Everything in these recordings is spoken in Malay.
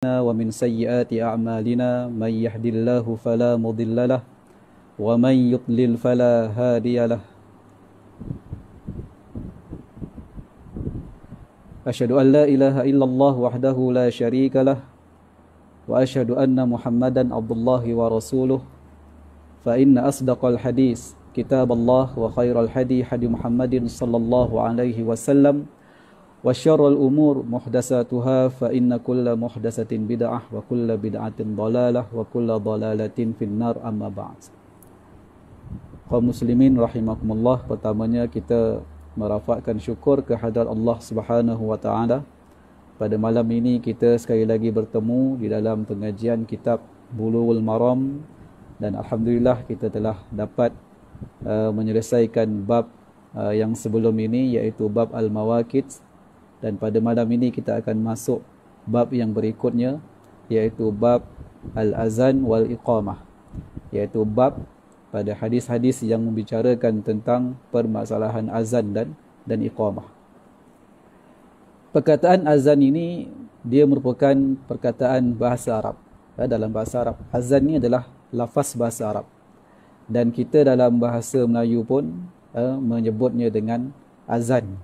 ومن سيئات أعمالنا من يهد الله فلا مضل له ومن يضلل فلا هادي له أشهد أن لا إله إلا الله وحده لا شريك له وأشهد أن محمدا عبد الله ورسوله فإن أصدق الحديث كتاب الله وخير الهدي هدي محمد صلى الله عليه وسلم وشر الأمور محدثاتها فإن كل محدثة بدعة وكل بدعة ضلالة وكل ضلالة في النار أما بعد. Kaum muslimin rahimakumullah, pertamanya kita merafakkan syukur kehadrat Allah Subhanahu wa taala. Pada malam ini kita sekali lagi bertemu di dalam pengajian kitab Bulughul Maram dan alhamdulillah kita telah dapat menyelesaikan bab yang sebelum ini, iaitu bab al-mawaqit. Dan pada malam ini kita akan masuk bab yang berikutnya, iaitu bab al-azan wal iqamah, iaitu bab pada hadis-hadis yang membicarakan tentang permasalahan azan dan iqamah. Perkataan azan ini dia merupakan perkataan bahasa Arab. Dalam bahasa Arab, azan ini adalah lafaz bahasa Arab. Dan kita dalam bahasa Melayu pun menyebutnya dengan azan.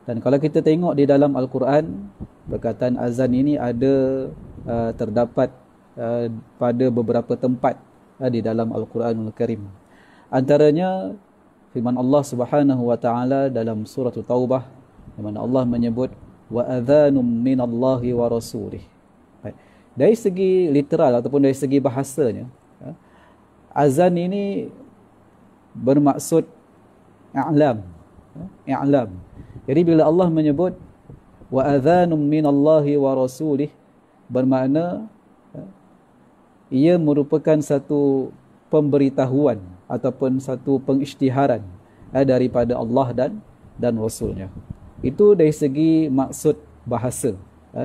Dan kalau kita tengok di dalam Al-Quran, perkataan azan ini ada terdapat pada beberapa tempat di dalam Al-Quranul Karim. Antaranya firman Allah Subhanahu wa taala dalam surah Taubah, di mana Allah menyebut wa adhanum minallahi wa rasulih. Dari segi literal ataupun dari segi bahasanya, azan ini bermaksud i'lam. Jadi bila Allah menyebut wa adhanum minallahi wa rasulih, bermakna ia merupakan satu pemberitahuan ataupun satu pengisytiharan daripada Allah dan Rasulnya. Itu dari segi maksud bahasa,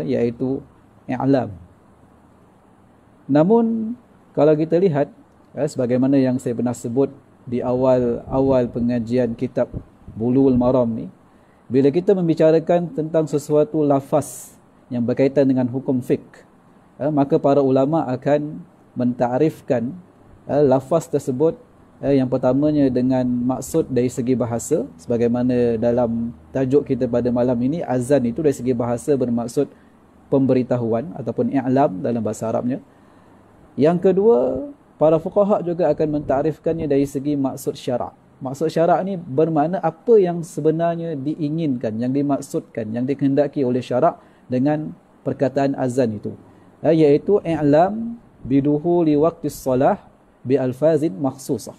iaitu i'lam. Namun kalau kita lihat, sebagaimana yang saya pernah sebut di awal pengajian kitab Bulughul Maram ni, bila kita membicarakan tentang sesuatu lafaz yang berkaitan dengan hukum fiqh, maka para ulama akan mentarifkan lafaz tersebut, yang pertamanya dengan maksud dari segi bahasa, sebagaimana dalam tajuk kita pada malam ini, azan itu dari segi bahasa bermaksud pemberitahuan ataupun i'lam dalam bahasa Arabnya. Yang kedua, para fuqaha juga akan mentarifkannya dari segi maksud syarak. Maksud syarak ni bermakna apa yang sebenarnya diinginkan, yang dimaksudkan, yang dikehendaki oleh syarak dengan perkataan azan itu, iaitu i'lam biduhuli waqtis solah bi alfazin makhsusah,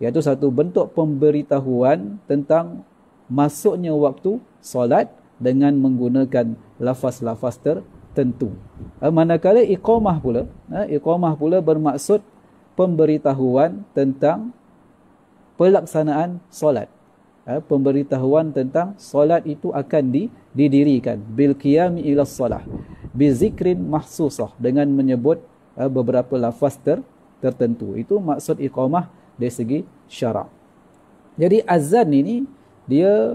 iaitu satu bentuk pemberitahuan tentang masuknya waktu solat dengan menggunakan lafaz-lafaz tertentu. Manakala iqamah pula bermaksud pemberitahuan tentang pelaksanaan solat. Pemberitahuan tentang solat itu akan didirikan bil qiyami ila solah bi zikrin mahsusah, dengan menyebut beberapa lafaz tertentu. Itu maksud iqamah dari segi syarak. Jadi azan ini dia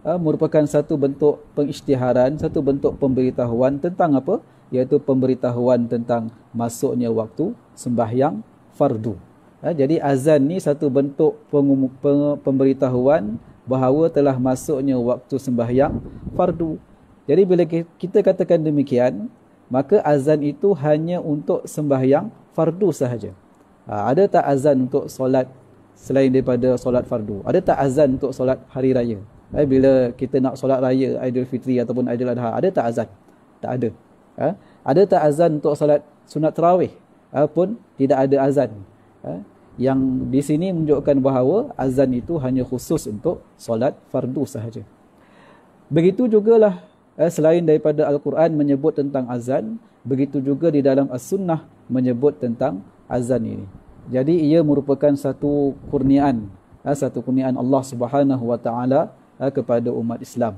merupakan satu bentuk pengisytiharan, satu bentuk pemberitahuan tentang apa? Iaitu pemberitahuan tentang masuknya waktu sembahyang fardu. Jadi azan ni satu bentuk pemberitahuan bahawa telah masuknya waktu sembahyang fardu. Jadi bila kita katakan demikian, maka azan itu hanya untuk sembahyang fardu sahaja. Ada tak azan untuk solat selain daripada solat fardu? Ada tak azan untuk solat hari raya? Bila kita nak solat raya Aidilfitri ataupun Aidil Adha, ada tak azan? Tak ada. Ada tak azan untuk solat sunat tarawih? Pun tidak ada azan. Yang di sini menunjukkan bahawa azan itu hanya khusus untuk solat fardu sahaja. Begitu jugalah selain daripada Al-Quran menyebut tentang azan, begitu juga di dalam As-Sunnah menyebut tentang azan ini. Jadi ia merupakan satu kurniaan Allah Subhanahu wa taala kepada umat Islam.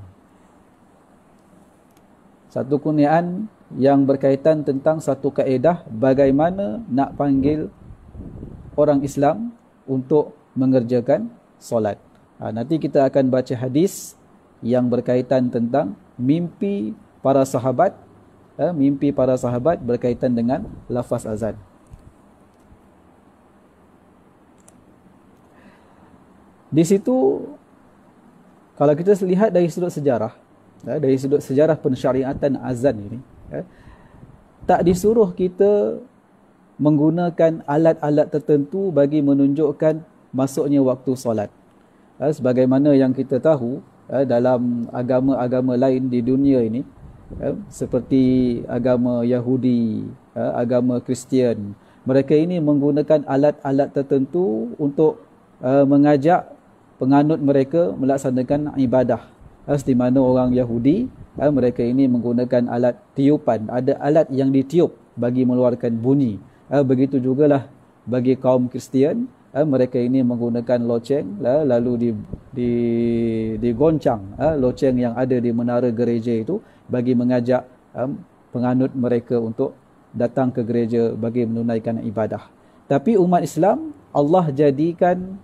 Satu kurniaan yang berkaitan tentang satu kaedah bagaimana nak panggil orang Islam untuk mengerjakan solat. Nanti kita akan baca hadis yang berkaitan tentang mimpi para sahabat mimpi para sahabat berkaitan dengan lafaz azan. Di situ kalau kita lihat dari sudut sejarah, dari sudut sejarah pensyariatan azan ini, tak disuruh kita menggunakan alat-alat tertentu bagi menunjukkan masuknya waktu solat. Sebagaimana yang kita tahu dalam agama-agama lain di dunia ini, seperti agama Yahudi, agama Kristian, mereka ini menggunakan alat-alat tertentu untuk mengajak penganut mereka melaksanakan ibadah. Di mana orang Yahudi, mereka ini menggunakan alat tiupan, ada alat yang ditiup bagi mengeluarkan bunyi. Begitu jugalah bagi kaum Kristian, mereka ini menggunakan loceng, lalu digoncang loceng yang ada di menara gereja itu bagi mengajak penganut mereka untuk datang ke gereja bagi menunaikan ibadah. Tapi umat Islam, Allah jadikan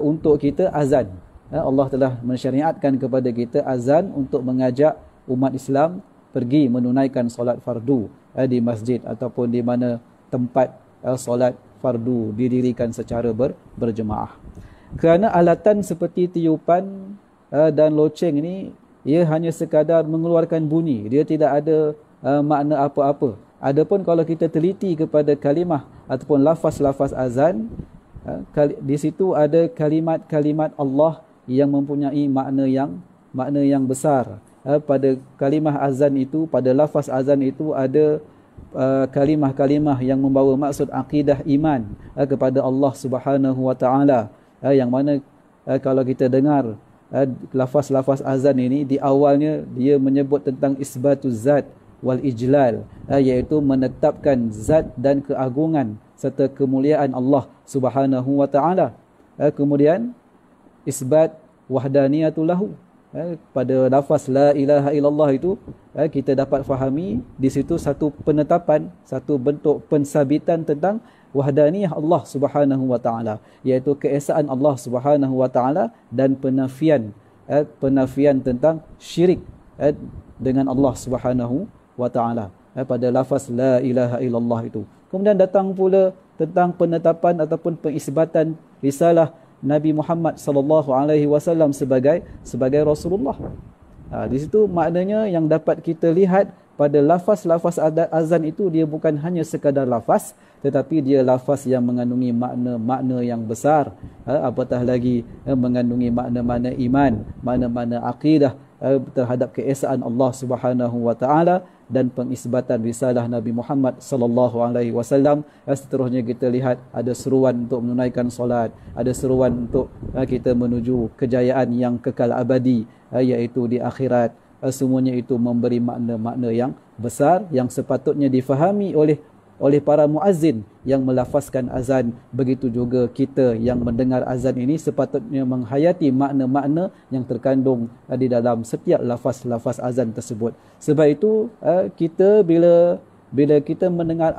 untuk kita azan. Allah telah mensyariatkan kepada kita azan untuk mengajak umat Islam pergi menunaikan solat fardu di masjid ataupun di mana tempat solat fardu didirikan secara berjemaah. Kerana alatan seperti tiupan dan loceng ini, ia hanya sekadar mengeluarkan bunyi, dia tidak ada makna apa-apa. Adapun kalau kita teliti kepada kalimah ataupun lafaz-lafaz azan, di situ ada kalimat-kalimat Allah yang mempunyai makna yang besar. Pada kalimah azan itu, pada lafaz azan itu ada kalimah-kalimah yang membawa maksud akidah iman kepada Allah Subhanahu wa taala, yang mana kalau kita dengar lafaz-lafaz azan ini, di awalnya dia menyebut tentang isbatuz zat wal ijlal, iaitu menetapkan zat dan keagungan serta kemuliaan Allah Subhanahu wa taala. Kemudian isbat wahdaniyatul lahu. Pada lafaz la ilaha illallah itu, kita dapat fahami di situ satu penetapan, satu bentuk pensabitan tentang wahdaniyah Allah Subhanahu wa taala, iaitu keesaan Allah Subhanahu wa taala dan penafian tentang syirik dengan Allah Subhanahu wa taala pada lafaz la ilaha illallah itu. Kemudian datang pula tentang penetapan ataupun pengisbatan risalah Nabi Muhammad sallallahu alaihi wasallam sebagai Rasulullah. Di situ maknanya yang dapat kita lihat pada lafaz-lafaz azan itu, dia bukan hanya sekadar lafaz, tetapi dia lafaz yang mengandungi makna-makna yang besar, apatah lagi mengandungi makna-makna iman, makna-makna akidah terhadap keesaan Allah Subhanahu wa taala dan pengisbatan risalah Nabi Muhammad sallallahu alaihi wasallam. Seterusnya kita lihat ada seruan untuk menunaikan solat, ada seruan untuk kita menuju kejayaan yang kekal abadi, iaitu di akhirat. Semuanya itu memberi makna-makna yang besar yang sepatutnya difahami oleh para muazzin yang melafazkan azan. Begitu juga kita yang mendengar azan ini sepatutnya menghayati makna-makna yang terkandung di dalam setiap lafaz-lafaz azan tersebut. Sebab itu kita bila kita mendengar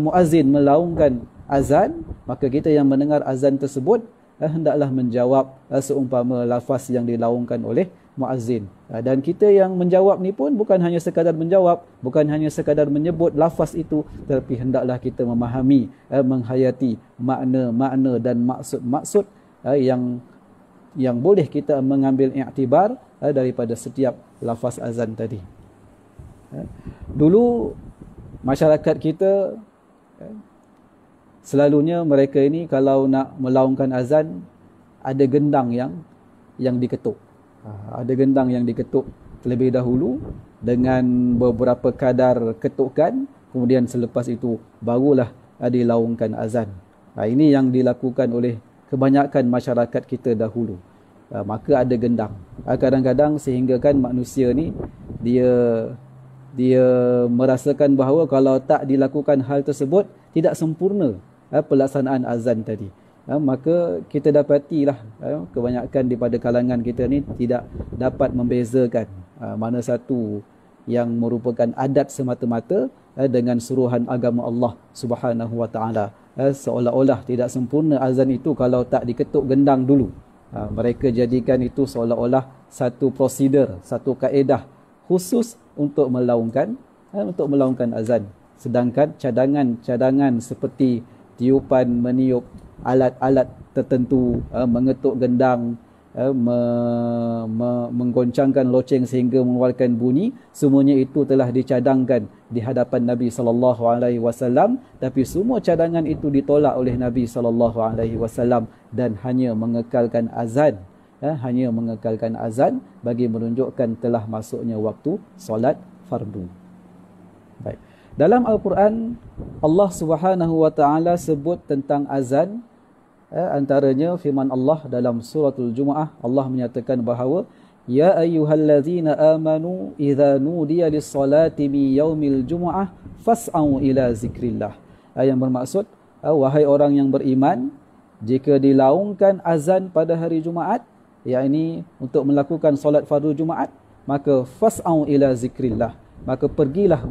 muazzin melaungkan azan, maka kita yang mendengar azan tersebut hendaklah menjawab seumpama lafaz yang dilaungkan oleh muazzin. Dan kita yang menjawab ni pun bukan hanya sekadar menjawab, bukan hanya sekadar menyebut lafaz itu, tetapi hendaklah kita memahami, menghayati makna-makna dan maksud-maksud yang boleh kita mengambil iktibar daripada setiap lafaz azan tadi. Dulu masyarakat kita selalunya mereka ini kalau nak melaungkan azan, ada gendang yang diketuk. Ada gendang yang diketuk terlebih dahulu dengan beberapa kadar ketukan, kemudian selepas itu barulah dilaungkan azan. Ini yang dilakukan oleh kebanyakan masyarakat kita dahulu. Maka ada gendang. Kadang-kadang sehinggakan manusia ni dia merasakan bahawa kalau tak dilakukan hal tersebut, tidak sempurna pelaksanaan azan tadi. Maka kita dapatilah kebanyakan daripada kalangan kita ni tidak dapat membezakan mana satu yang merupakan adat semata-mata dengan suruhan agama Allah Subhanahu wa taala. Seolah-olah tidak sempurna azan itu kalau tak diketuk gendang dulu. Mereka jadikan itu seolah-olah satu prosedur, satu kaedah khusus untuk melaungkan untuk melaungkan azan. Sedangkan cadangan-cadangan seperti tiupan, meniup, alat-alat tertentu, mengetuk gendang, menggoncangkan loceng sehingga mengeluarkan bunyi, semuanya itu telah dicadangkan di hadapan Nabi sallallahu alaihi wasallam, tapi semua cadangan itu ditolak oleh Nabi sallallahu alaihi wasallam dan hanya mengekalkan azan, bagi menunjukkan telah masuknya waktu solat fardu. Baik. Dalam Al-Quran, Allah Subhanahu wa taala sebut tentang azan. Antaranya firman Allah dalam suratul Jumu'ah, Allah menyatakan bahawa ya ayyuhallazina amanu idza nudiya lis-salati min yaumil jumu'ah fas'au ila zikrillah. Yang bermaksud, wahai orang yang beriman, jika dilaungkan azan pada hari Jumaat, yakni untuk melakukan solat fardu Jumaat, maka fas'au ila zikrillah, maka pergilah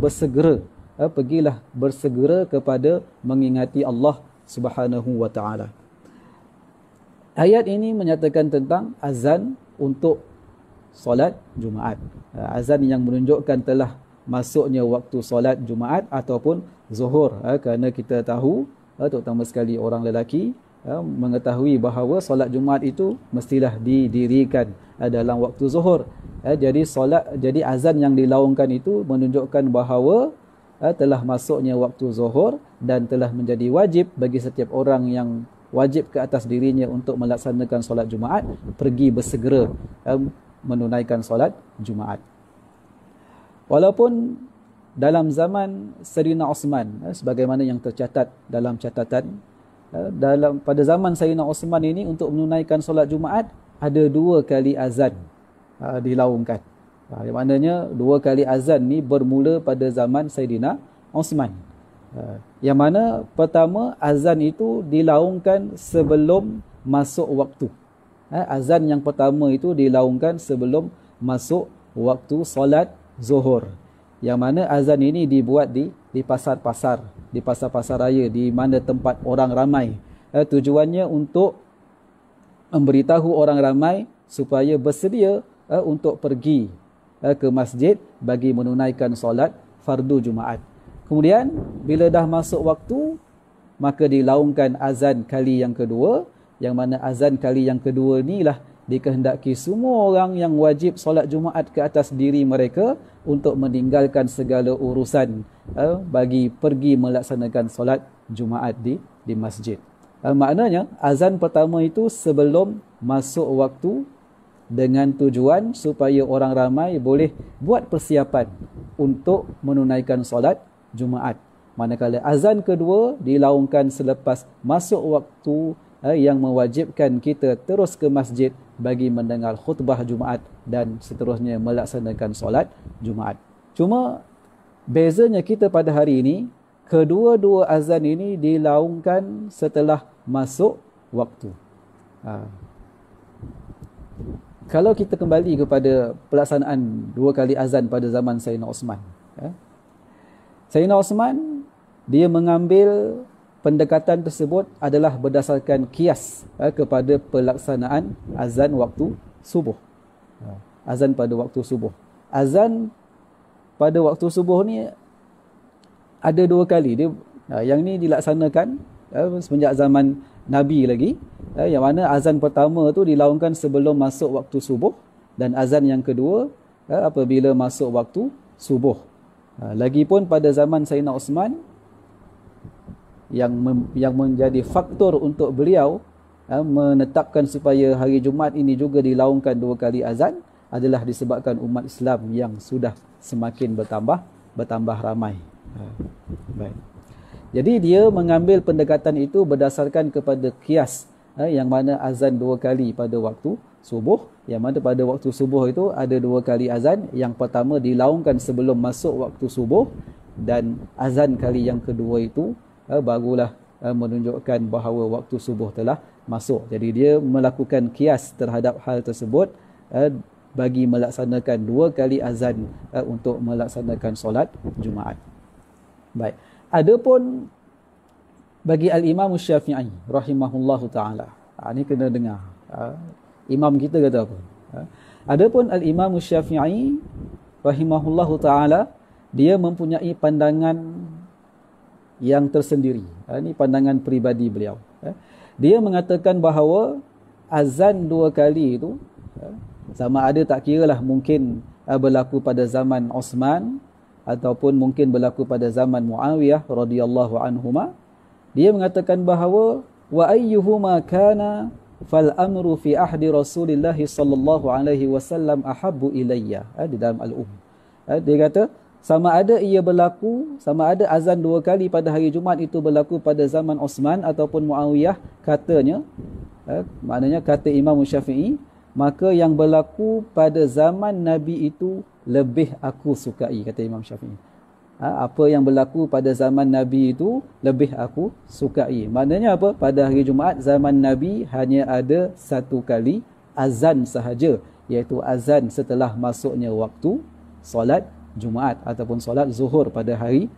bersegera kepada mengingati Allah Subhanahu wa taala. Ayat ini menyatakan tentang azan untuk solat Jumaat. Azan yang menunjukkan telah masuknya waktu solat Jumaat ataupun zuhur. Kerana kita tahu, terutama sekali orang lelaki, mengetahui bahawa solat Jumaat itu mestilah didirikan dalam waktu zuhur. Jadi azan yang dilaungkan itu menunjukkan bahawa telah masuknya waktu zuhur dan telah menjadi wajib bagi setiap orang yang wajib ke atas dirinya untuk melaksanakan solat Jumaat, pergi bersegera menunaikan solat Jumaat. Walaupun dalam zaman Sayyidina Osman, sebagaimana yang tercatat dalam catatan, pada zaman Sayyidina Osman ini untuk menunaikan solat Jumaat ada 2 kali azan dilaungkan. Yang maknanya 2 kali azan ni bermula pada zaman Sayyidina Osman. Yang mana pertama, azan itu dilaungkan sebelum masuk waktu. Azan yang pertama itu dilaungkan sebelum masuk waktu solat zuhur. Yang mana azan ini dibuat di pasar-pasar, di pasar-pasar raya, di mana tempat orang ramai. Tujuannya untuk memberitahu orang ramai supaya bersedia untuk pergi ke masjid bagi menunaikan solat fardu Jumaat. Kemudian bila dah masuk waktu, maka dilaungkan azan kali yang kedua, yang mana azan kali yang kedua inilah dikehendaki semua orang yang wajib solat Jumaat ke atas diri mereka untuk meninggalkan segala urusan bagi pergi melaksanakan solat Jumaat di masjid. Maknanya azan pertama itu sebelum masuk waktu dengan tujuan supaya orang ramai boleh buat persiapan untuk menunaikan solat Jumaat. Manakala azan kedua dilaungkan selepas masuk waktu yang mewajibkan kita terus ke masjid bagi mendengar khutbah Jumaat dan seterusnya melaksanakan solat Jumaat. Cuma bezanya kita pada hari ini, kedua-dua azan ini dilaungkan setelah masuk waktu. Kalau kita kembali kepada pelaksanaan 2 kali azan pada zaman Sayyidina Osman, Sayyidina Osman, dia mengambil pendekatan tersebut adalah berdasarkan kias kepada pelaksanaan azan waktu subuh. Azan pada waktu subuh. Azan pada waktu subuh ni ada 2 kali. Yang ni dilaksanakan semenjak zaman Nabi lagi. Yang mana azan pertama tu dilaungkan sebelum masuk waktu subuh, dan azan yang kedua apabila masuk waktu subuh. Lagipun pada zaman Sayyidina Osman, yang menjadi faktor untuk beliau menetapkan supaya hari Jumaat ini juga dilaungkan 2 kali azan adalah disebabkan umat Islam yang sudah semakin bertambah ramai. Baik. Jadi dia mengambil pendekatan itu berdasarkan kepada kias, yang mana azan 2 kali pada waktu subuh, yang mana pada waktu subuh itu ada 2 kali azan. Yang pertama dilaungkan sebelum masuk waktu subuh, dan azan kali yang kedua itu barulah menunjukkan bahawa waktu subuh telah masuk. Jadi dia melakukan kias terhadap hal tersebut bagi melaksanakan 2 kali azan untuk melaksanakan solat Jumaat. Baik. Adapun bagi Al-Imam Syafi'i rahimahullahu ta'ala, ini kena dengar, imam kita kata apa. Adapun Al-Imam Syafi'i rahimahullahu ta'ala, dia mempunyai pandangan yang tersendiri. Ini pandangan peribadi beliau. Dia mengatakan bahawa azan 2 kali itu, sama ada tak kiralah mungkin berlaku pada zaman Osman ataupun mungkin berlaku pada zaman Muawiyah radhiyallahu anhuma. Dia mengatakan bahawa wa ayyuhuma kana fal amru fi ahdi Rasulillah sallallahu alaihi wasallam ahabbu ilayya, di dalam Dia kata sama ada ia berlaku, sama ada azan 2 kali pada hari Jumaat itu berlaku pada zaman Osman ataupun Muawiyah, katanya, maknanya kata Imam Syafi'i, maka yang berlaku pada zaman Nabi itu lebih aku sukai, kata Imam Syafi'i. Apa yang berlaku pada zaman Nabi itu lebih aku sukai. Maknanya apa? Pada hari Jumaat zaman Nabi hanya ada 1 kali azan sahaja, iaitu azan setelah masuknya waktu solat Jumaat ataupun solat zuhur pada hari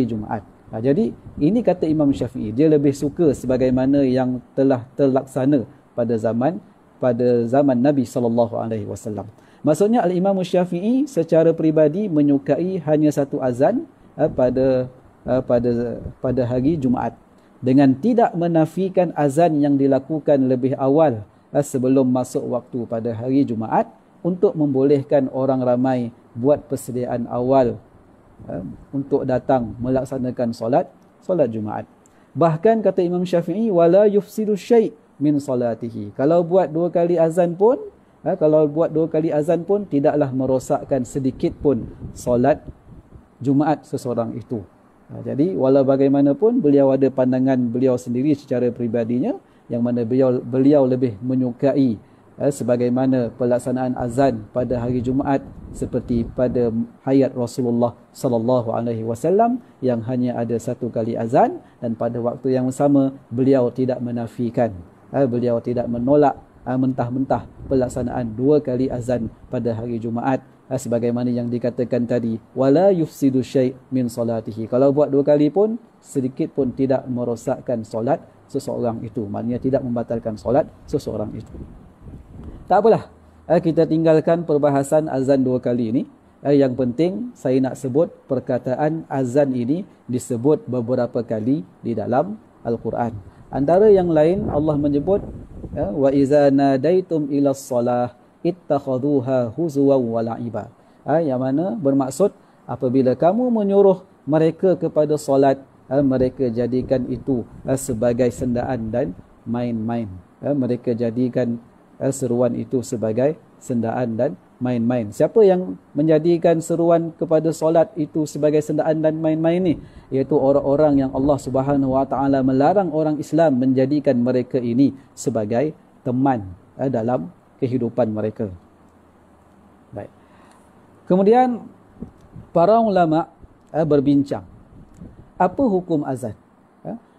Jumaat. Jadi ini kata Imam Syafi'i, dia lebih suka sebagaimana yang telah terlaksana pada zaman Nabi sallallahu alaihi wasallam. Maksudnya Al-Imam Syafi'i secara peribadi menyukai hanya 1 azan pada hari Jumaat, dengan tidak menafikan azan yang dilakukan lebih awal sebelum masuk waktu pada hari Jumaat untuk membolehkan orang ramai buat persediaan awal untuk datang melaksanakan solat Jumaat. Bahkan kata Imam Syafi'i, wala yufsidu syai' min salatihi. Kalau buat 2 kali azan pun tidaklah merosakkan sedikit pun solat Jumaat seseorang itu. Jadi walau bagaimanapun beliau ada pandangan beliau sendiri secara peribadinya, yang mana beliau lebih menyukai sebagaimana pelaksanaan azan pada hari Jumaat seperti pada hayat Rasulullah sallallahu alaihi wasallam yang hanya ada 1 kali azan, dan pada waktu yang sama beliau tidak menafikan, beliau tidak menolak mentah-mentah pelaksanaan 2 kali azan pada hari Jumaat, sebagaimana yang dikatakan tadi, wala yufsidu syai' min salatihi. Kalau buat 2 kali pun sedikit pun tidak merosakkan solat seseorang itu, maknanya tidak membatalkan solat seseorang itu. Tak apalah, kita tinggalkan perbahasan azan 2 kali ini. Yang penting saya nak sebut perkataan azan ini disebut beberapa kali di dalam Al-Quran. Antara yang lain Allah menyebut wa iza nadaitum ila shalah ittakhaduha huzuwan wa la'iba. Yang mana bermaksud apabila kamu menyuruh mereka kepada solat, mereka jadikan itu sebagai sendaan dan main-main. Mereka jadikan seruan itu sebagai sendaan dan main-main. Siapa yang menjadikan seruan kepada solat itu sebagai sendaan dan main-main ni? Iaitu orang-orang yang Allah Subhanahu Wa Taala melarang orang Islam menjadikan mereka ini sebagai teman dalam kehidupan mereka. Baik. Kemudian para ulama berbincang, apa hukum azan?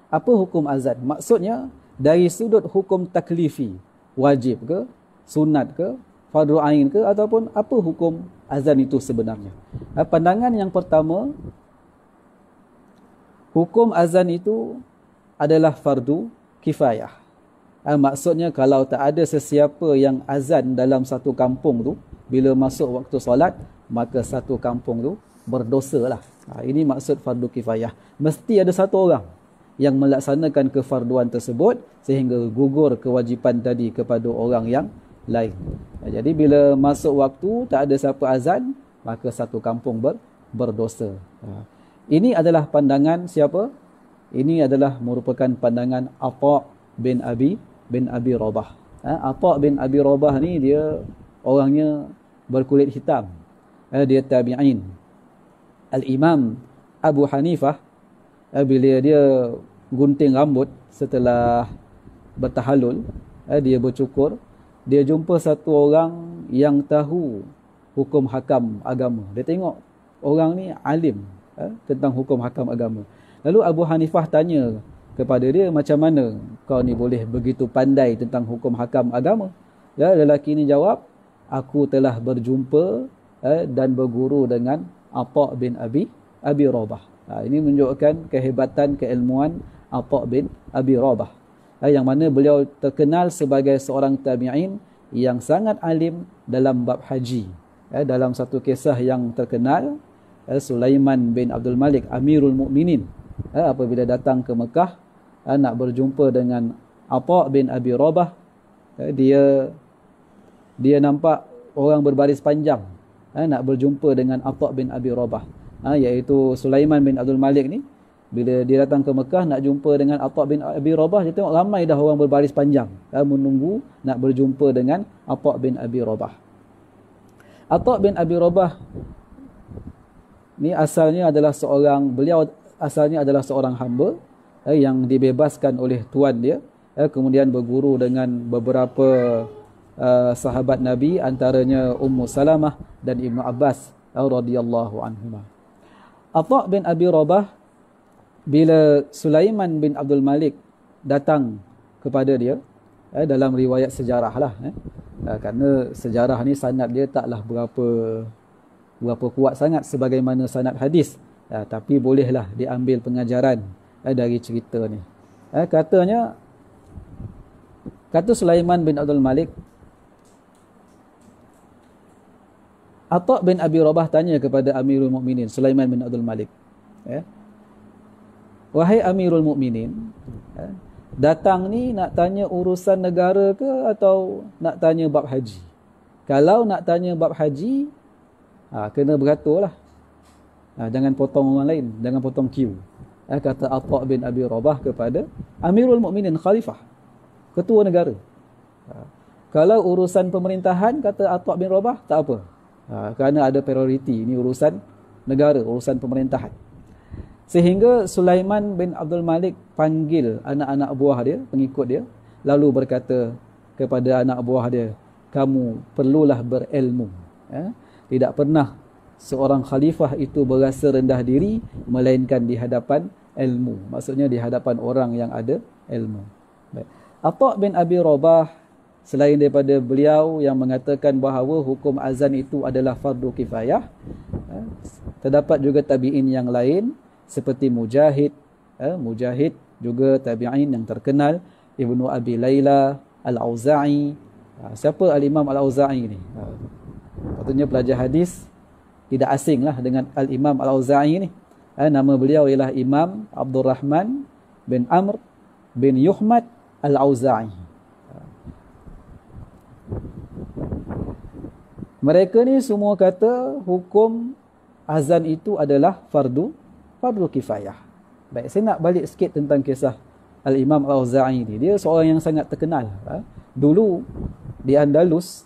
Apa hukum azan? Maksudnya dari sudut hukum taklifi, wajib ke, sunat ke, fardu ain ke, ataupun apa hukum azan itu sebenarnya? Pandangan yang pertama, hukum azan itu adalah fardu kifayah. Maksudnya kalau tak ada sesiapa yang azan dalam satu kampung tu, bila masuk waktu solat, maka satu kampung tu berdosa lah. Ini maksud fardu kifayah. Mesti ada satu orang yang melaksanakan kefarduan tersebut sehingga gugur kewajipan tadi kepada orang yang lain. Jadi bila masuk waktu tak ada siapa azan, maka satu kampung berdosa. Ini adalah pandangan siapa? Ini adalah merupakan pandangan Atha' bin Abi Rabah. Atha' bin Abi Rabah ni dia orangnya berkulit hitam. Dia tabi'in. Al-Imam Abu Hanifah bila dia gunting rambut setelah bertahallul, dia bercukur, dia jumpa satu orang yang tahu hukum hakam agama. Dia tengok orang ni alim tentang hukum hakam agama. Lalu Abu Hanifah tanya kepada dia, macam mana kau ni boleh begitu pandai tentang hukum hakam agama? Lelaki ni jawab, aku telah berjumpa dan berguru dengan Atha' bin Abi Rabah. Ini menunjukkan kehebatan keilmuan Atha' bin Abi Rabah, yang mana beliau terkenal sebagai seorang tabi'in yang sangat alim dalam bab haji. Dalam satu kisah yang terkenal, Sulaiman bin Abdul Malik Amirul Mukminin apabila datang ke Mekah nak berjumpa dengan Atha bin Abi Rabah, dia nampak orang berbaris panjang nak berjumpa dengan Atha bin Abi Rabah, iaitu Sulaiman bin Abdul Malik ni. Bila dia datang ke Mekah nak jumpa dengan Atha bin Abi Rabah, dia tengok ramai dah orang berbaris panjang menunggu nak berjumpa dengan Atha bin Abi Rabah. Atha bin Abi Rabah ni asalnya adalah seorang hamba yang dibebaskan oleh tuan dia, kemudian berguru dengan beberapa sahabat Nabi, antaranya Ummu Salamah dan Ibnu Abbas radhiyallahu anhuma. Atha bin Abi Rabah, bila Sulaiman bin Abdul Malik datang kepada dia, dalam riwayat sejarah lah, kerana sejarah ni sanad dia taklah berapa kuat sangat sebagaimana sanad hadis, tapi bolehlah diambil pengajaran dari cerita ni. Kata Sulaiman bin Abdul Malik, Atha bin Abi Rabah tanya kepada Amirul Mukminin Sulaiman bin Abdul Malik, wahai Amirul Mukminin, datang ni nak tanya urusan negara ke atau nak tanya bab haji? Kalau nak tanya bab haji, kena beratur lah, jangan potong orang lain, jangan potong queue. Kata Atha bin Abi Rabah kepada Amirul Mukminin, khalifah, ketua negara. Kalau urusan pemerintahan, kata Atha bin Rabah, tak apa, kerana ada prioriti, ini urusan negara, urusan pemerintahan. Sehingga Sulaiman bin Abdul Malik panggil anak-anak buah dia, pengikut dia, lalu berkata kepada anak buah dia, kamu perlulah berilmu. Tidak pernah seorang khalifah itu berasa rendah diri melainkan di hadapan ilmu. Maksudnya di hadapan orang yang ada ilmu. Atha bin Abi Rabah, selain daripada beliau yang mengatakan bahawa hukum azan itu adalah fardu kifayah, terdapat juga tabi'in yang lain seperti Mujahid, Mujahid juga tabi'in yang terkenal, Ibnu Abi Layla, Al-Auza'i. Siapa Al-Imam Al-Auza'i ni? Patutnya pelajar hadis tidak asing lah dengan Al-Imam Al-Auza'i ni. Nama beliau ialah Imam Abdul Rahman bin Amr bin Yuhmad Al-Auza'i. Mereka ni semua kata hukum azan itu adalah fardu kifayah. Baik, saya nak balik sikit tentang kisah Al-Imam Al-Auza'i ni. Dia seorang yang sangat terkenal. Dulu di Andalus,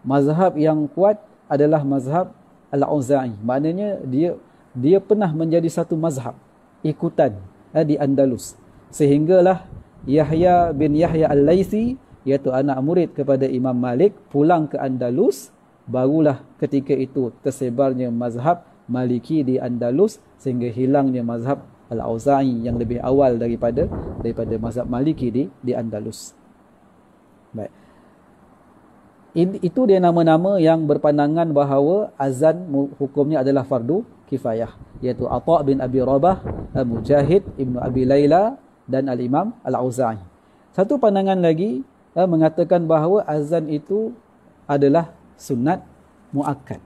mazhab yang kuat adalah mazhab Al-Auza'i. Maknanya dia pernah menjadi satu mazhab ikutan di Andalus. Sehinggalah Yahya bin Yahya Al-Laythi, iaitu anak murid kepada Imam Malik, pulang ke Andalus. Barulah ketika itu tersebarnya mazhab Maliki di Andalus, sehingga hilangnya mazhab Al-Auza'i yang lebih awal daripada mazhab Maliki di Andalus. Baik. Itu dia nama-nama yang berpandangan bahawa azan hukumnya adalah fardu kifayah, iaitu Atha bin Abi Rabah, Mujahid, Ibnu Abi Layla dan Al-Imam Al-Auza'i. Satu pandangan lagi mengatakan bahawa azan itu adalah sunat muakkad.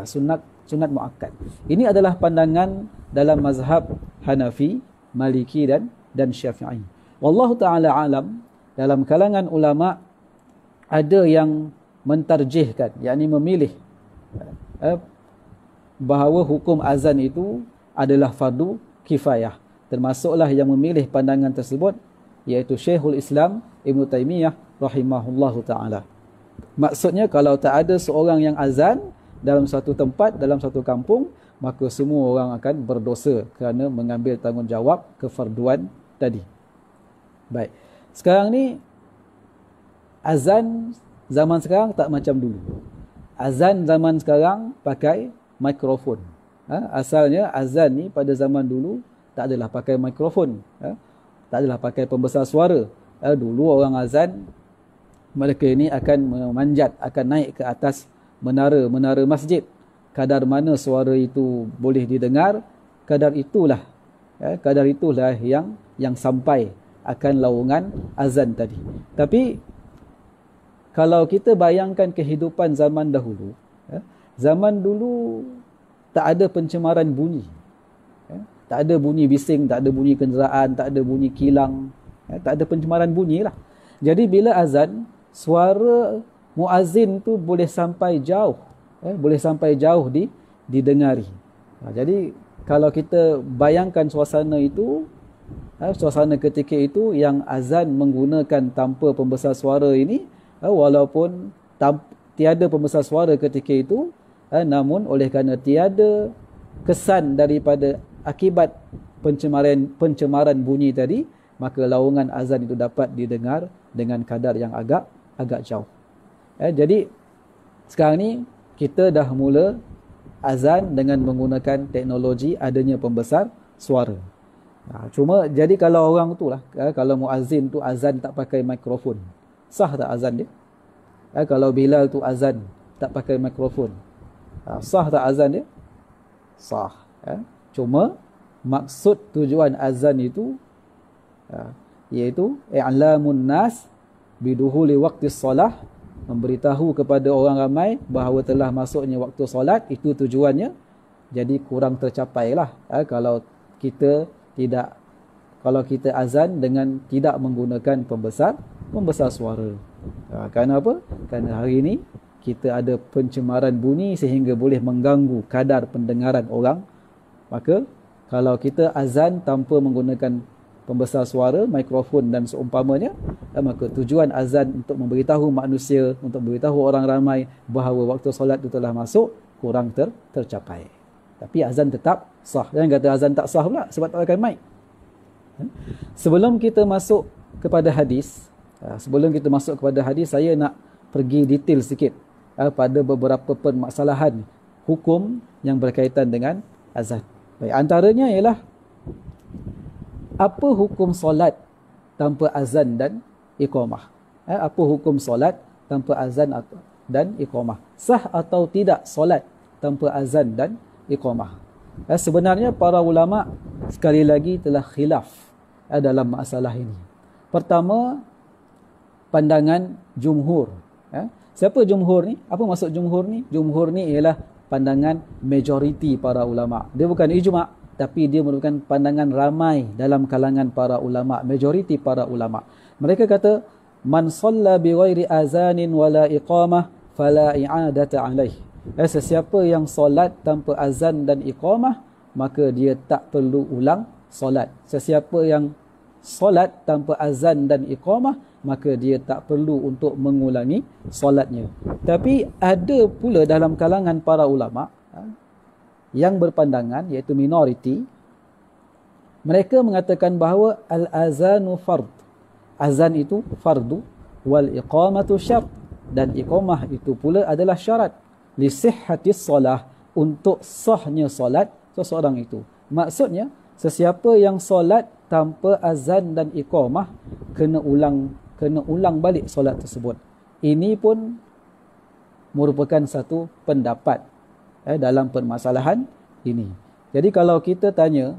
Sunat muakkad. Ini adalah pandangan dalam mazhab Hanafi, Maliki dan Syafi'i. Wallahu ta'ala alam, dalam kalangan ulama ada yang mentarjihkan, yakni memilih bahawa hukum azan itu adalah fardu kifayah. Termasuklah yang memilih pandangan tersebut iaitu Syekhul Islam Ibn Taymiyah rahimahullahu ta'ala. Maksudnya kalau tak ada seorang yang azan dalam satu tempat, dalam satu kampung, maka semua orang akan berdosa kerana mengambil tanggungjawab kefarduan tadi. Baik. Sekarang ni azan zaman sekarang tak macam dulu. Azan zaman sekarang pakai mikrofon. Asalnya azan ni pada zaman dulu tak adalah pakai mikrofon. Tak adalah pakai pembesar suara. Dulu orang azan, mereka ini akan memanjat, akan naik ke atas menara masjid. Kadar mana suara itu boleh didengar, kadar itulah yang sampai akan laungan azan tadi. Tapi kalau kita bayangkan kehidupan zaman dahulu, zaman dulu tak ada pencemaran bunyi. Tak ada bunyi bising, tak ada bunyi kenderaan, tak ada bunyi kilang, tak ada pencemaran bunyi lah. Jadi bila azan, suara muazzin tu boleh sampai jauh, boleh sampai jauh didengari. Jadi kalau kita bayangkan suasana itu, suasana ketika itu yang azan menggunakan tanpa pembesar suara ini, walaupun tiada pembesar suara ketika itu, namun oleh kerana tiada kesan daripada akibat pencemaran bunyi tadi, maka laungan azan itu dapat didengar dengan kadar yang agak jauh. Jadi sekarang ni kita dah mula azan dengan menggunakan teknologi adanya pembesar suara. Cuma jadi kalau orang tu lah, kalau muazzin tu azan tak pakai mikrofon, sah tak azan dia? Kalau Bilal tu azan tak pakai mikrofon, sah tak azan dia? Sah. Cuma maksud tujuan azan itu iaitu i'lamun nas biduhuli waqti solah, memberitahu kepada orang ramai bahawa telah masuknya waktu solat. Itu tujuannya. Jadi kurang tercapai lah kalau kita azan dengan tidak menggunakan pembesar suara. Kerana apa? Kerana hari ini kita ada pencemaran bunyi sehingga boleh mengganggu kadar pendengaran orang. Maka kalau kita azan tanpa menggunakan pembesar suara, mikrofon dan seumpamanya, maka tujuan azan untuk memberitahu manusia, untuk memberitahu orang ramai bahawa waktu solat itu telah masuk, kurang tercapai. Tapi azan tetap sah. Jangan kata azan tak sah pula sebab tak pakai mic. Sebelum kita masuk kepada hadis, saya nak pergi detail sikit pada beberapa permasalahan hukum yang berkaitan dengan azan. Baik, antaranya ialah apa hukum solat tanpa azan dan iqamah? Apa hukum solat tanpa azan dan iqamah? Sah atau tidak solat tanpa azan dan iqamah? Sebenarnya para ulama sekali lagi telah khilaf dalam masalah ini. Pertama, pandangan jumhur. Siapa jumhur ni? Apa maksud jumhur ni? Jumhur ni ialah pandangan majoriti para ulama. Dia bukan ijma', tapi dia merupakan pandangan ramai dalam kalangan para ulama, majoriti para ulama. Mereka kata, man shalla bi ghairi azanin wala iqamah fala i'adata alaih. Sesiapa yang solat tanpa azan dan iqamah, maka dia tak perlu ulang solat. Sesiapa yang solat tanpa azan dan iqamah, maka dia tak perlu untuk mengulangi solatnya. Tapi ada pula dalam kalangan para ulama yang berpandangan, iaitu minoriti, mereka mengatakan bahawa al-azanu fard. Azan itu fardu, wal iqamatu syart, dan iqamah itu pula adalah syarat li sihhatis solah, untuk sahnya solat seseorang itu. Maksudnya sesiapa yang solat tanpa azan dan iqamah kena ulang balik solat tersebut. Ini pun merupakan satu pendapat dalam permasalahan ini. Jadi kalau kita tanyalah,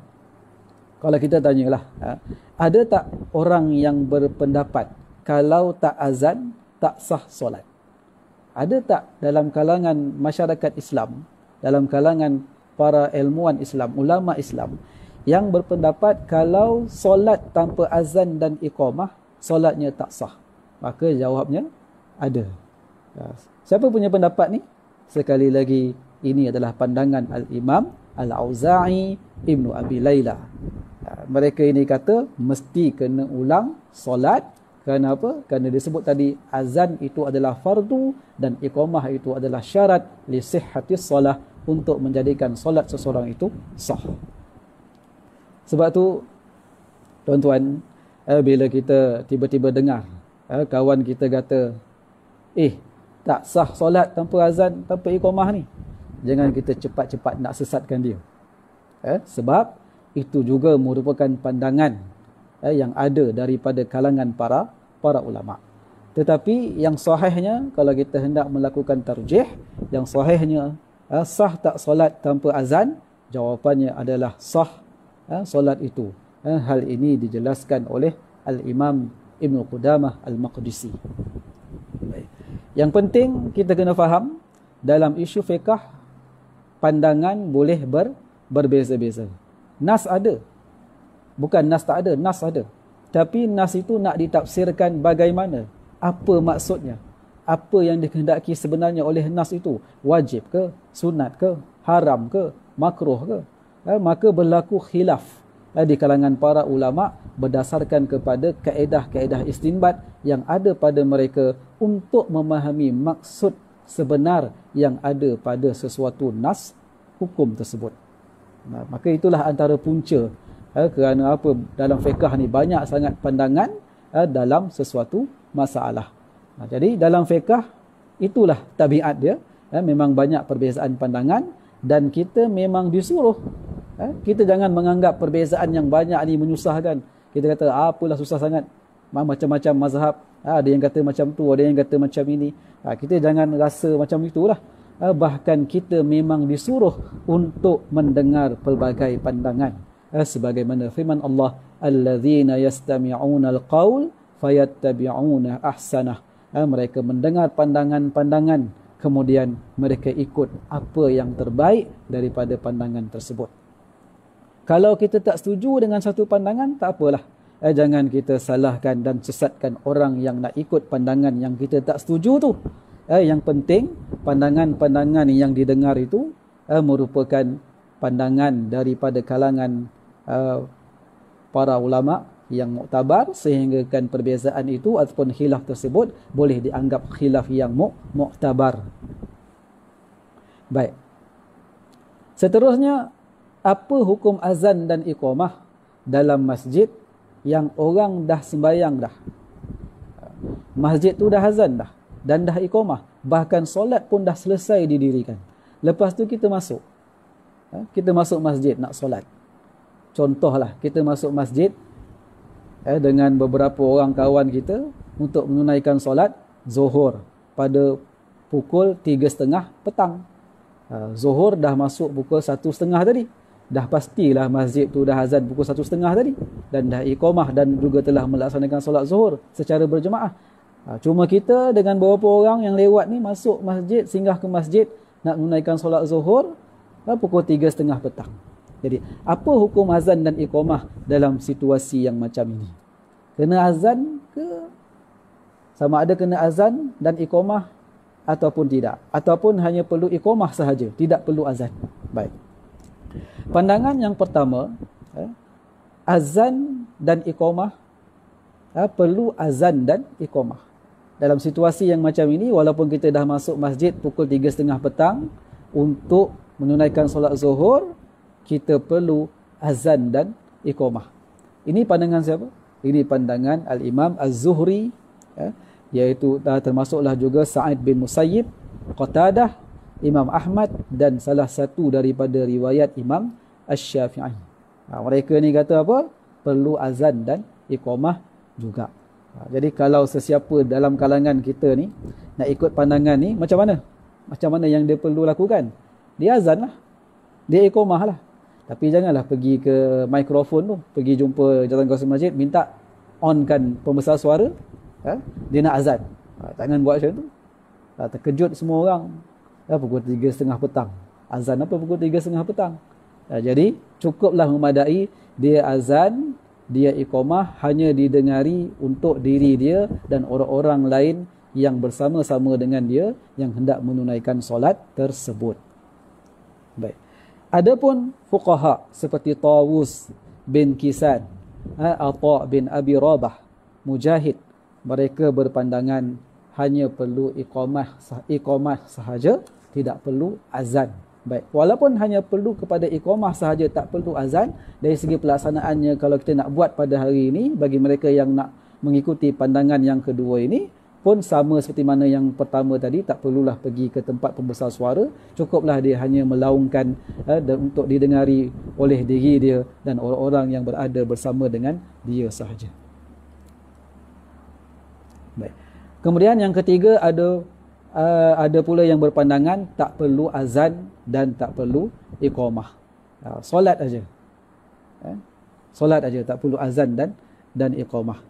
ada tak orang yang berpendapat kalau tak azan tak sah solat? Ada tak dalam kalangan masyarakat Islam, dalam kalangan para ilmuwan Islam, ulama Islam, yang berpendapat kalau solat tanpa azan dan iqamah, solatnya tak sah? Maka jawabnya ada. Siapa punya pendapat ni? Sekali lagi, ini adalah pandangan Al-Imam Al-Auza'i Ibnu Abi Layla. Mereka ini kata mesti kena ulang solat. Kerana apa? Kerana disebut tadi azan itu adalah fardu dan iqamah itu adalah syarat li sihhatis solah, untuk menjadikan solat seseorang itu sah. Sebab tu tuan-tuan, bila kita tiba-tiba dengar kawan kita kata tak sah solat tanpa azan, tanpa iqamah ni, jangan kita cepat-cepat nak sesatkan dia. Sebab itu juga merupakan pandangan yang ada daripada kalangan para ulama. Tetapi yang sahihnya, kalau kita hendak melakukan tarjih, yang sahihnya sah tak solat tanpa azan? Jawapannya adalah sah solat itu. Hal ini dijelaskan oleh Al-Imam Ibn Qudamah Al-Maqdisi. Yang penting kita kena faham dalam isu fiqh, pandangan boleh berbeza-beza. Nas ada. Bukan nas tak ada, nas ada. Tapi nas itu nak ditafsirkan bagaimana? Apa maksudnya? Apa yang dikehendaki sebenarnya oleh nas itu? Wajib ke? Sunat ke? Haram ke? Makruh ke? Maka berlaku khilaf di kalangan para ulama berdasarkan kepada kaedah-kaedah istinbat yang ada pada mereka untuk memahami maksud sebenar yang ada pada sesuatu nas hukum tersebut. Maka itulah antara punca kerana apa dalam fiqh ni banyak sangat pandangan dalam sesuatu masalah. Jadi dalam fiqh itulah tabiat dia, memang banyak perbezaan pandangan dan kita memang disuruh. Kita jangan menganggap perbezaan yang banyak ni menyusahkan. Kita kata apalah susah sangat, macam-macam mazhab, ada yang kata macam tu, ada yang kata macam ini. Kita jangan rasa macam itulah. Bahkan kita memang disuruh untuk mendengar pelbagai pandangan. Sebagaimana firman Allah, allazina yastami'una alqaul fayattabi'una ahsanah. Mereka mendengar pandangan-pandangan, kemudian mereka ikut apa yang terbaik daripada pandangan tersebut. Kalau kita tak setuju dengan satu pandangan, tak apalah. Jangan kita salahkan dan sesatkan orang yang nak ikut pandangan yang kita tak setuju tu. Yang penting, pandangan-pandangan yang didengar itu merupakan pandangan daripada kalangan para ulama yang muktabar, sehinggakan perbezaan itu ataupun khilaf tersebut boleh dianggap khilaf yang muktabar. Baik. Seterusnya, apa hukum azan dan iqamah dalam masjid yang orang dah sembahyang dah? Masjid tu dah azan dah dan dah iqamah, bahkan solat pun dah selesai didirikan. Lepas tu kita masuk. Kita masuk masjid nak solat. Contohlah, kita masuk masjid dengan beberapa orang kawan kita untuk menunaikan solat Zuhur pada pukul 3.30 petang. Zuhur dah masuk pukul 1.30 tadi. Dah pastilah masjid tu dah azan pukul 1.30 tadi. Dan dah iqamah dan juga telah melaksanakan solat Zuhur secara berjemaah. Cuma kita dengan beberapa orang yang lewat ni masuk masjid, singgah ke masjid nak menunaikan solat Zuhur pukul 3.30 petang. Jadi, apa hukum azan dan iqamah dalam situasi yang macam ini? Kena azan ke? Sama ada kena azan dan iqamah ataupun tidak? Ataupun hanya perlu iqamah sahaja, tidak perlu azan? Baik. Pandangan yang pertama, azan dan iqamah, perlu azan dan iqamah. Dalam situasi yang macam ini, walaupun kita dah masuk masjid pukul 3.30 petang untuk menunaikan solat Zuhur, kita perlu azan dan iqamah. Ini pandangan siapa? Ini pandangan Al-Imam Az-Zuhri, iaitu termasuklah juga Sa'id bin Musayyib, Qatadah, Imam Ahmad dan salah satu daripada riwayat Imam Asy-Syafi'i. Mereka ni kata apa? Perlu azan dan iqamah juga. Jadi kalau sesiapa dalam kalangan kita ni nak ikut pandangan ni, macam mana? Macam mana yang dia perlu lakukan? Dia azan lah, dia iqamah lah. Tapi janganlah pergi ke mikrofon tu, pergi jumpa jawatankuasa masjid, minta onkan pembesar suara, dia nak azan. Jangan buat macam tu. Terkejut semua orang. Pukul 3.30 petang. Azan apa pukul 3.30 petang? Jadi cukuplah memadai dia azan, dia iqamah hanya didengari untuk diri dia dan orang-orang lain yang bersama-sama dengan dia yang hendak menunaikan solat tersebut. Baik. Adapun fuqaha seperti Tawus bin Kisan, Atha bin Abi Rabah, Mujahid, mereka berpandangan hanya perlu iqamah sahaja, tidak perlu azan. Baik, walaupun hanya perlu kepada iqamah sahaja, tak perlu azan, dari segi pelaksanaannya kalau kita nak buat pada hari ini, bagi mereka yang nak mengikuti pandangan yang kedua ini pun sama seperti mana yang pertama tadi, tak perlulah pergi ke tempat pembesar suara, cukuplah dia hanya melaungkan untuk didengari oleh diri dia dan orang-orang yang berada bersama dengan dia sahaja. Baik. Kemudian yang ketiga, ada pula yang berpandangan tak perlu azan dan tak perlu iqamah. Solat aja. Solat aja, tak perlu azan dan iqamah.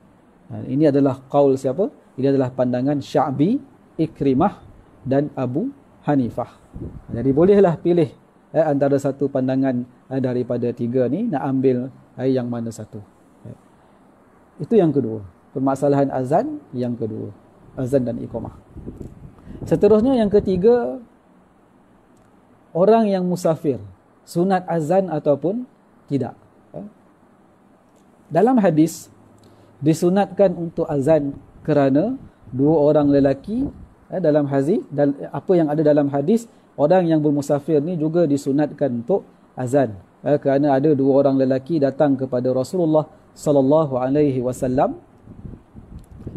Ini adalah qaul siapa? Ini adalah pandangan Sya'bi, Ikrimah dan Abu Hanifah. Jadi bolehlah pilih antara satu pandangan daripada tiga ni, nak ambil yang mana satu. Itu yang kedua, permasalahan azan yang kedua, azan dan iqamah. Seterusnya yang ketiga, orang yang musafir, sunat azan ataupun tidak. Dalam hadis disunatkan untuk azan kerana dua orang lelaki dalam hadis, dan apa yang ada dalam hadis, orang yang bermusafir ni juga disunatkan untuk azan kerana ada dua orang lelaki datang kepada Rasulullah sallallahu alaihi wasallam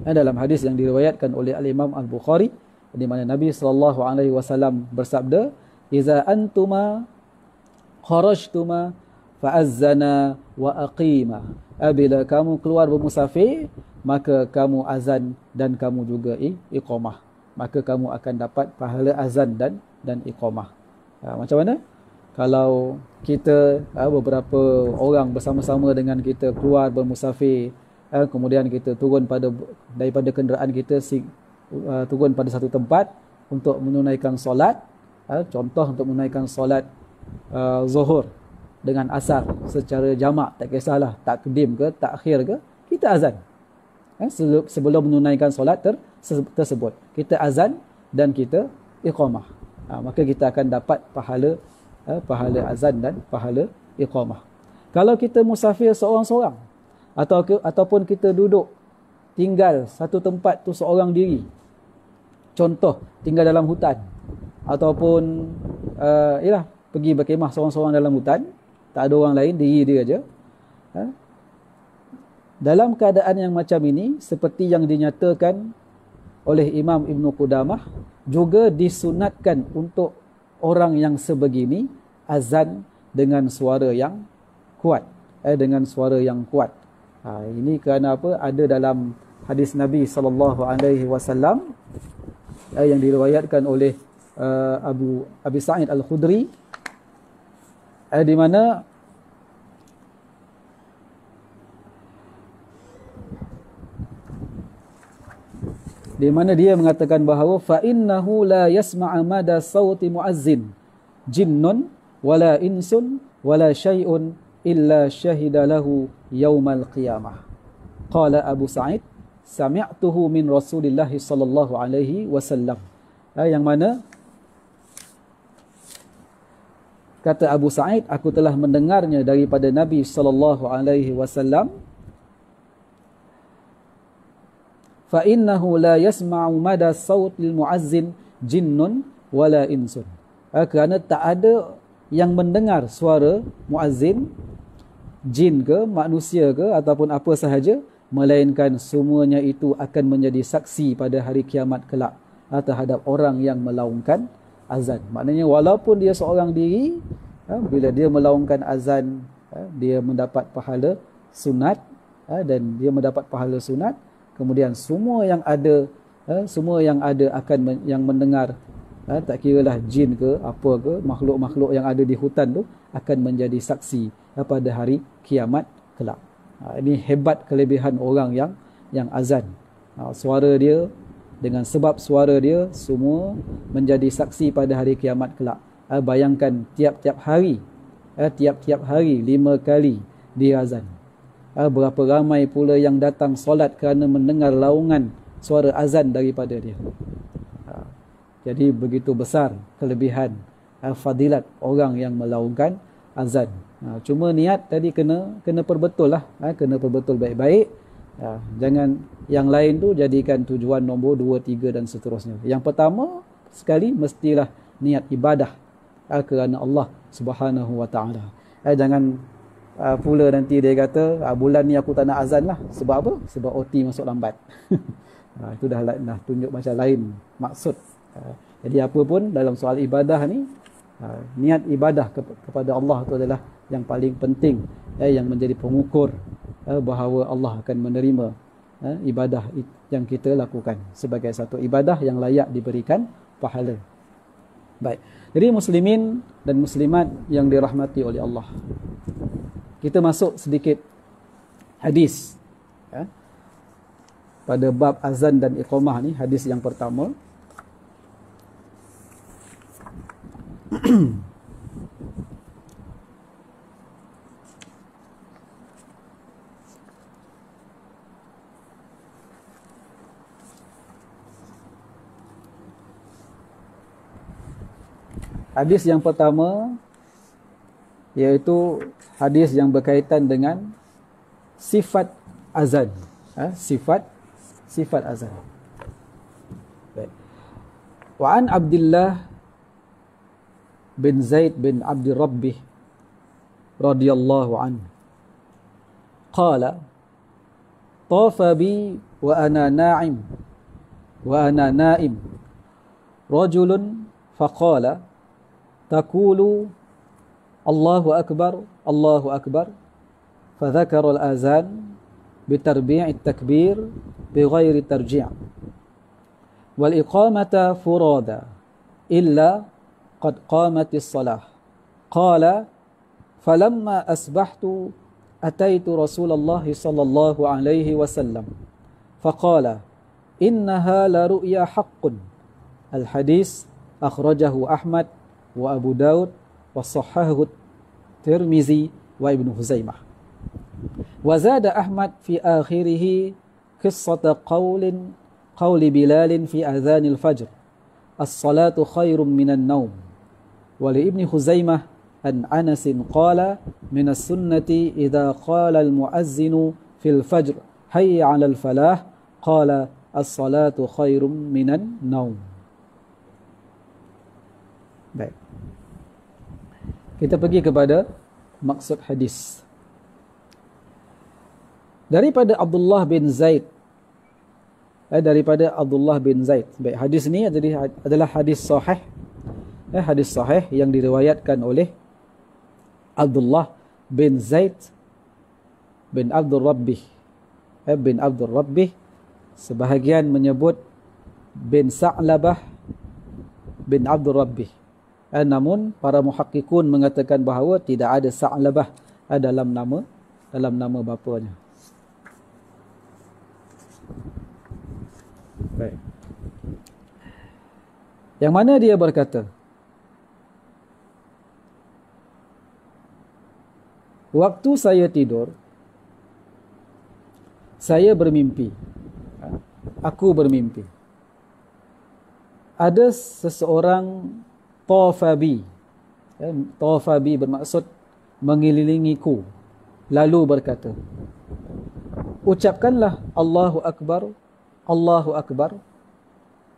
dalam hadis yang diriwayatkan oleh Al-Imam Al-Bukhari, di mana Nabi sallallahu alaihi wasallam bersabda, "Iza antuma kharajtuma fa'azzana wa aqima." Bila kamu keluar bermusafir, maka kamu azan dan kamu juga iqamah. Maka kamu akan dapat pahala azan dan iqamah. Macam mana? Kalau kita beberapa orang bersama-sama dengan kita keluar bermusafir, kemudian kita turun daripada kenderaan kita, turun pada satu tempat untuk menunaikan solat. Contoh, untuk menunaikan solat zuhur dengan asar secara jamak, tak kisahlah takdim ke takhir ke, kita azan sebelum menunaikan solat tersebut, kita azan dan kita iqamah. Maka kita akan dapat pahala azan dan pahala iqamah. Kalau kita musafir seorang-seorang, ataupun kita duduk tinggal satu tempat tu seorang diri, contoh tinggal dalam hutan, ataupun pergi berkemah seorang-seorang dalam hutan, tak ada orang lain, diri dia aja. Dalam keadaan yang macam ini, seperti yang dinyatakan oleh Imam Ibn Qudamah, juga disunatkan untuk orang yang sebegini azan dengan suara yang kuat, dengan suara yang kuat. Ini kerana apa? Ada dalam hadis Nabi SAW yang diriwayatkan oleh Abi Sa'id Al-Khudri, di mana dia mengatakan bahawa fa innahu la yasma'u mada sauti muazzin jinnun wala insun wala syai'un illa syahida lahu yaumal qiyamah. Qala Abu Sa'id sami'tuhu min Rasulillah sallallahu alaihi wasallam. Yang mana kata Abu Sa'id, aku telah mendengarnya daripada Nabi sallallahu alaihi wasallam, fa innahu la yasma'u mada sautil muazzin jinnun wala insun. Kerana tak ada yang mendengar suara muazzin, jin ke, manusia ke, ataupun apa sahaja, melainkan semuanya itu akan menjadi saksi pada hari kiamat kelak terhadap orang yang melaungkan azan. Maknanya walaupun dia seorang diri, bila dia melaungkan azan, dia mendapat pahala sunat, dan dia mendapat pahala sunat. Kemudian semua yang ada akan yang mendengar, tak kiralah jin ke apa ke, makhluk-makhluk yang ada di hutan tu akan menjadi saksi pada hari kiamat kelak. Ini hebat kelebihan orang yang azan. Suara dia, dengan sebab suara dia, semua menjadi saksi pada hari kiamat kelak. Bayangkan tiap-tiap hari 5 kali dia azan. Berapa ramai pula yang datang solat kerana mendengar laungan suara azan daripada dia. Jadi begitu besar kelebihan fadilat orang yang melaungkan azan. Cuma niat tadi kena perbetul lah, kena perbetul baik-baik. Jangan yang lain tu jadikan tujuan nombor 2, 3 dan seterusnya. Yang pertama sekali mestilah niat ibadah kerana Allah Subhanahu Wa Taala. Jangan pula nanti dia kata bulan ni aku tak nak azan lah. Sebab apa? Sebab OT masuk lambat. Itu dah tunjuk macam lain maksud. Jadi apa pun dalam soal ibadah ni, niat ibadah kepada Allah itu adalah yang paling penting, yang menjadi pengukur bahawa Allah akan menerima ibadah yang kita lakukan sebagai satu ibadah yang layak diberikan pahala. Baik. Jadi muslimin dan muslimat yang dirahmati oleh Allah, kita masuk sedikit hadis pada bab azan dan iqamah ni. Hadis yang pertama Hadis yang pertama iaitu hadis yang berkaitan dengan sifat azan. Sifat azan. Baik. Wa an Abdullah bin Zaid bin Abdi Rabbih radhiyallahu anhu qala tafa bi wa ana na'im rajulun faqala taqulu Allahu akbar fadhakara al-azan bitarbi' at-takbir bighairi tarji' wal iqamata furada illa qad qamatis salah qala falamma asbahtu ataitu Rasulullah sallallahu alaihi wasallam faqala innaha la ru'ya haqqun. Al-hadis akhrajahu Ahmad wa Abu Daud wa sahhahu Tirmizi wa Ibnu Huzaimah. Wa zada Ahmad fi akhirih qissata qawli Bilal fi adhanil fajr as-salatu khairum minan naum. Wa li Ibni Huzaimah an Anas qala min as-sunnati idza qala al-muazzinu fil fajr hayya 'alal falah qala as-salatu khairum minan naum. Baik. Kita pergi kepada maksud hadis. Daripada Abdullah bin Zaid. Baik, hadis ini adalah hadis sahih. Hadis sahih yang diriwayatkan oleh Abdullah bin Zaid bin Abdul Rabbih. Bin Abdul Rabbih, sebahagian menyebut bin Sa'labah bin Abdul Rabbih. Namun para muhakkikun mengatakan bahawa tidak ada Sa'labah dalam nama bapanya. Baik. Yang mana dia berkata, waktu saya tidur, saya bermimpi. Aku bermimpi. Ada seseorang tawafabi. Tawafabi bermaksud mengelilingiku. Lalu berkata, ucapkanlah Allahu Akbar, Allahu Akbar.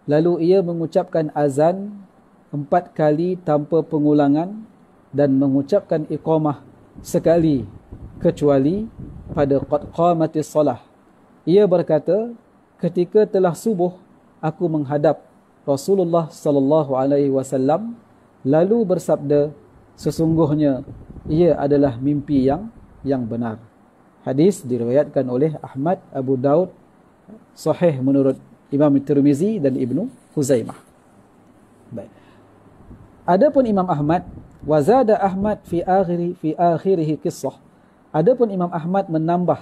Lalu ia mengucapkan azan 4 kali tanpa pengulangan dan mengucapkan iqamah sekali kecuali pada qad qamatis salah. Ia berkata, ketika telah subuh aku menghadap Rasulullah sallallahu alaihi wasallam lalu bersabda, sesungguhnya ia adalah mimpi yang benar. Hadis diriwayatkan oleh Ahmad, Abu Daud, sahih menurut Imam Tirmizi dan Ibnu Huzaimah. Baik. Adapun Imam Ahmad, wazada Ahmad fi akhirih qissah. Adapun Imam Ahmad menambah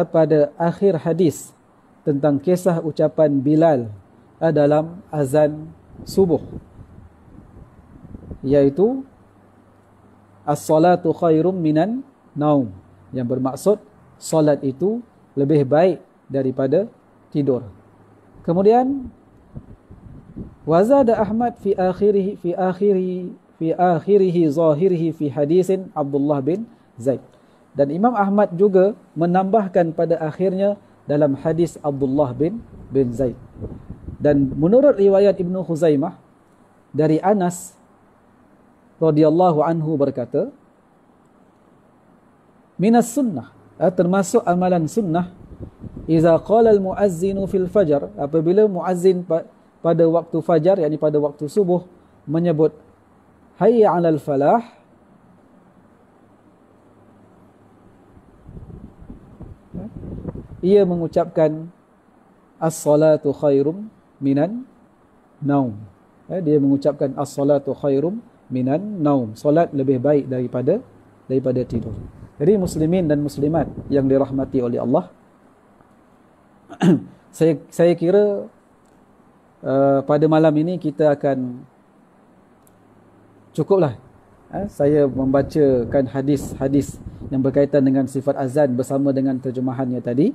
pada akhir hadis tentang kisah ucapan Bilal dalam azan subuh, yaitu as-salatu khairum minan naum, yang bermaksud solat itu lebih baik daripada tidur. Kemudian wazada Ahmad fi akhirih zahirihi fi hadisin Abdullah bin Zaid. Dan Imam Ahmad juga menambahkan pada akhirnya dalam hadis Abdullah bin Zaid. Dan menurut riwayat Ibnu Huzaimah dari Anas radhiyallahu anhu berkata, minas sunnah, termasuk amalan sunnah, iza qala al-muazzinu fil fajar, apabila muazzin pada waktu fajar, yakni pada waktu subuh, menyebut hayya 'alal falah, ia mengucapkan as-salatu khairum minan naum. Dia mengucapkan as-salatu khairum minan naum. Solat lebih baik daripada tidur. Jadi muslimin dan muslimat yang dirahmati oleh Allah, saya kira pada malam ini kita akan cukuplah. Saya membacakan hadis-hadis yang berkaitan dengan sifat azan bersama dengan terjemahannya tadi.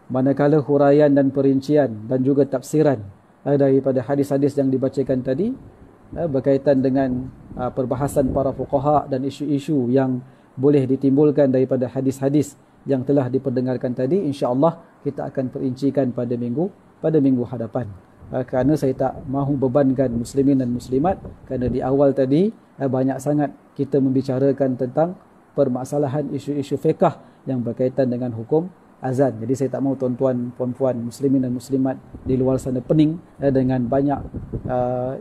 Manakala huraian dan perincian dan juga tafsiran daripada hadis-hadis yang dibacakan tadi berkaitan dengan perbahasan para fuqaha dan isu-isu yang boleh ditimbulkan daripada hadis-hadis yang telah diperdengarkan tadi, insya-Allah kita akan perincikan pada minggu hadapan. Kerana saya tak mahu bebankan muslimin dan muslimat, kerana di awal tadi banyak sangat kita membicarakan tentang permasalahan isu-isu fiqh yang berkaitan dengan hukum azan. Jadi saya tak mahu tuan-tuan, puan-puan, muslimin dan muslimat di luar sana pening dengan banyak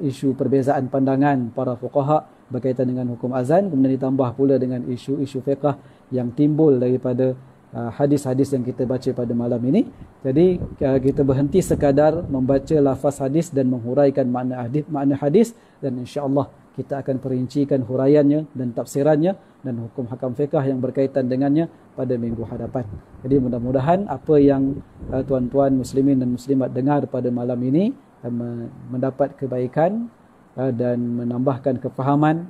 isu perbezaan pandangan para fuqaha berkaitan dengan hukum azan, kemudian ditambah pula dengan isu-isu fiqh yang timbul daripada hadis-hadis yang kita baca pada malam ini. Jadi kita berhenti sekadar membaca lafaz hadis dan menghuraikan makna hadis, dan insya-Allah kita akan perincikan huraiannya dan tafsirannya dan hukum hakam fiqh yang berkaitan dengannya pada minggu hadapan. Jadi mudah-mudahan apa yang tuan-tuan muslimin dan muslimat dengar pada malam ini mendapat kebaikan dan menambahkan kefahaman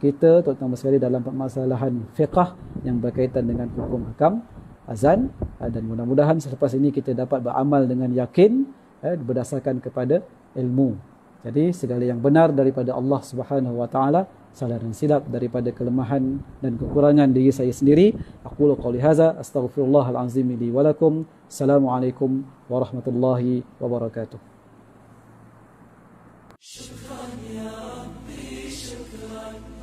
kita terutama sekali dalam permasalahan fiqh yang berkaitan dengan hukum hakam azan, dan mudah-mudahan selepas ini kita dapat beramal dengan yakin berdasarkan kepada ilmu. Jadi segala yang benar daripada Allah Subhanahu wa taala, salah dan silap daripada kelemahan dan kekurangan diri saya sendiri. Aqulu qouli hadza astaghfirullahal azim li wa lakum. Assalamualaikum warahmatullahi wabarakatuh. Syukran ya Rabbi, syukran.